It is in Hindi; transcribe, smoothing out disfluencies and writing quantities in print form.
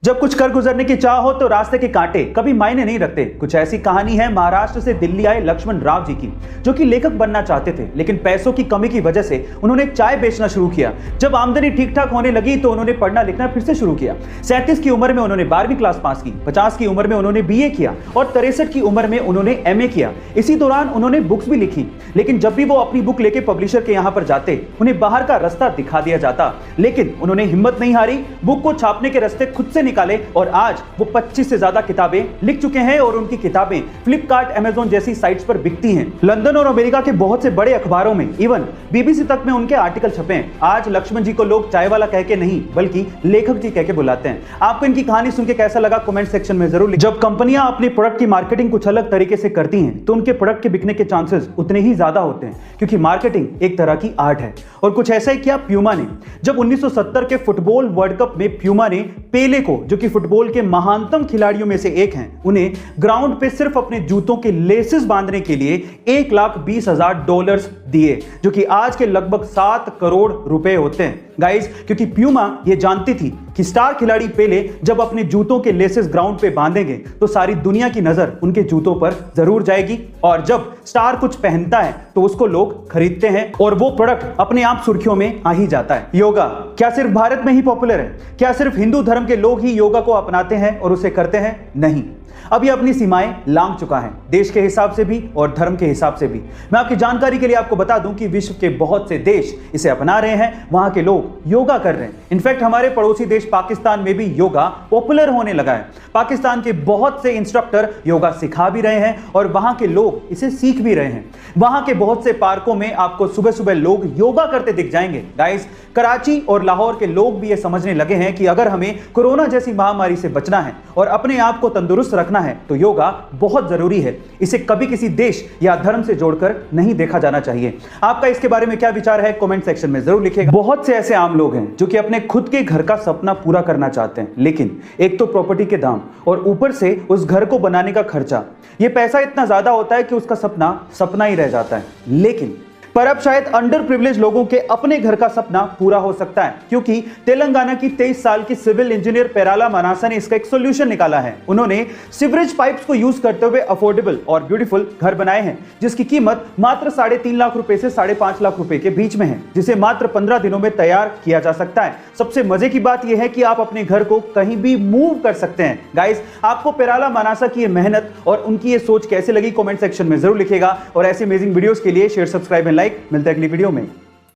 जब कुछ कर गुजरने की चाह हो तो रास्ते के कांटे कभी मायने नहीं रखते। कुछ ऐसी कहानी है महाराष्ट्र से दिल्ली आए लक्ष्मण राव जी की, जो कि लेखक बनना चाहते थे, लेकिन पैसों की कमी की वजह से उन्होंने चाय बेचना शुरू किया। जब आमदनी ठीक ठाक होने लगी तो उन्होंने पढ़ना लिखना फिर से शुरू किया। 37 की उम्र में उन्होंने 12वीं क्लास पास की, 50 की उम्र में उन्होंने BA किया और 63 की उम्र में उन्होंने MA किया। इसी दौरान उन्होंने बुक्स भी लिखी, लेकिन जब भी वो अपनी बुक लेके पब्लिशर के यहाँ पर जाते उन्हें बाहर का रास्ता दिखा दिया जाता, लेकिन उन्होंने हिम्मत नहीं हारी, बुक को छापने के रास्ते खुद से निकाले और आज वो 25 से ज्यादा किताबें लिख चुके हैं और उनकी किताबें फ्लिपकार्ट, अमेज़न जैसी साइट्स पर बिकती हैं। लंदन और अमेरिका के बहुत से बड़े अखबारों में, इवन BBC तक में उनके आर्टिकल छपे हैं। आज लक्ष्मण जी को लोग चाय वाला कह के नहीं बल्कि लेखक जी कह के बुलाते हैं। आपको इनकी कहानी सुन के कैसा लगा कमेंट सेक्शन में जरूर लिखें। जब कंपनियां अपने प्रोडक्ट की मार्केटिंग कुछ अलग तरीके से करती हैं तो उनके प्रोडक्ट के बिकने के चांसेस उतने ही ज्यादा होते हैं, क्योंकि मार्केटिंग एक तरह की आर्ट है। और कुछ ऐसा ही किया प्यूमा ने। जब 1970 के फुटबॉल वर्ल्ड कप में प्यूमा ने पेले को, जो कि फुटबॉल के महानतम खिलाड़ियों में से एक हैं, उन्हें ग्राउंड पे सिर्फ अपने जूतों के लेसेस बांधने के लिए $1,20,000 दिए, जो कि आज के लगभग 7 करोड़ रुपए होते हैं गाइस। क्योंकि प्यूमा ये जानती थी कि स्टार खिलाड़ी पेले जब अपने जूतों के लेसेस ग्राउंड पे बांधेंगे तो सारी दुनिया की नजर उनके जूतों पर जरूर जाएगी, और जब स्टार कुछ पहनता है तो उसको लोग खरीदते हैं और वो प्रोडक्ट अपने आप सुर्खियों में आ ही जाता है। योगा क्या सिर्फ भारत में ही पॉपुलर है? क्या सिर्फ हिंदू धर्म के लोग ही योगा को अपनाते हैं और उसे करते हैं? नहीं, अब ये अपनी सीमाएं लांघ चुका है, देश के हिसाब से भी और धर्म के हिसाब से भी। मैं आपकी जानकारी के लिए आपको बता दूं कि विश्व के बहुत से देश इसे अपना रहे हैं, वहां के लोग योगा कर रहे हैं। इनफैक्ट हमारे पड़ोसी देश पाकिस्तान में भी योगा पॉपुलर होने लगा है। पाकिस्तान के बहुत से इंस्ट्रक्टर योगा सिखा भी रहे हैं और वहां के लोग इसे सीख भी रहे हैं। वहां के बहुत से पार्कों में आपको सुबह सुबह लोग योगा करते दिख जाएंगे। गाइस, कराची और लाहौर के लोग भी ये समझने लगे हैं कि अगर हमें कोरोना जैसी महामारी से बचना है और अपने आप को तंदुरुस्त रखना है तो योगा बहुत जरूरी है। इसे कभी किसी देश या धर्म से जोड़कर नहीं देखा जाना चाहिए। आपका इसके बारे में क्या विचार है कमेंट सेक्शन में जरूर लिखिएगा। बहुत से ऐसे आम लोग हैं जो कि अपने खुद के घर का सपना पूरा करना चाहते हैं, लेकिन एक तो प्रॉपर्टी के दाम और ऊपर से उस घर को बनाने का खर्चा, ये पैसा इतना ज्यादा होता है कि उसका सपना सपना ही रह जाता है। पर अब शायद अंडर प्रिविलेज लोगों के अपने घर का सपना पूरा हो सकता है, क्योंकि तेलंगाना की 23 साल की सिविल इंजीनियर पेराला मनासा ने इसका एक सॉल्यूशन निकाला है। उन्होंने सीवरेज पाइप्स को यूज करते हुए अफोर्डेबल और ब्यूटीफुल घर बनाए हैं, जिसकी कीमत मात्र 3.5 लाख रुपए से 5.5 लाख रुपए के बीच में है, जिसे मात्र 15 दिनों में तैयार किया जा सकता है। सबसे मजे की बात यह है कि आप अपने घर को कहीं भी मूव कर सकते हैं। गाइस, आपको पेराला मनासा की मेहनत और उनकी ये सोच कैसे लगी कमेंट सेक्शन में जरूर लिखिएगा। और ऐसे अमेजिंग वीडियोस के लिए शेयर, सब्सक्राइब एंड लाइक। मिलते हैं अगली वीडियो में।